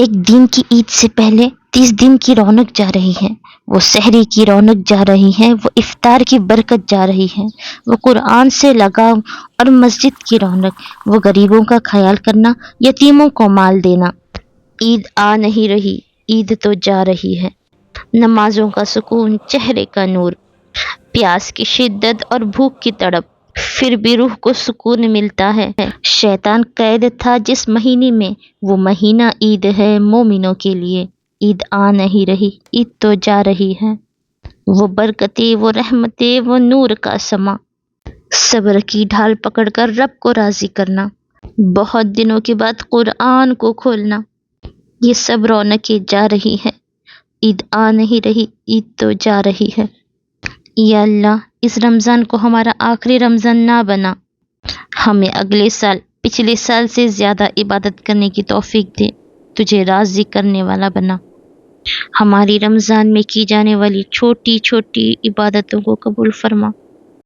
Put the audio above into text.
ایک دن کی عید سے پہلے 30 دن کی رونق جا رہی ہے، وہ سحری کی رونق جا رہی ہے، وہ افطار کی برکت جا رہی ہے، وہ قرآن سے لگاؤ اور مسجد کی رونق، وہ غریبوں کا خیال کرنا، یتیموں کو مال دینا۔ عید آ نہیں رہی، عید تو جا رہی ہے۔ نمازوں کا سکون، چہرے کا نور، پیاس کی شدت اور بھوک کی تڑپ، پھر بھی روح کو سکون ملتا ہے۔ شیطان قید تھا جس مہینے میں، وہ مہینہ عید ہے مومنوں کے لیے۔ عید آ نہیں رہی، عید تو جا رہی ہے۔ وہ برکتیں، وہ رحمتیں، وہ نور کا سما، صبر کی ڈھال پکڑ کر رب کو راضی کرنا، بہت دنوں کے بعد قرآن کو کھولنا، یہ سب رونقیں جا رہی ہے۔ عید آ نہیں رہی، عید تو جا رہی ہے۔ یا اللہ، اس رمضان کو ہمارا آخری رمضان نہ بنا، ہمیں اگلے سال پچھلے سال سے زیادہ عبادت کرنے کی توفیق دے، تجھے راضی کرنے والا بنا۔ ہماری رمضان میں کی جانے والی چھوٹی چھوٹی عبادتوں کو قبول فرما۔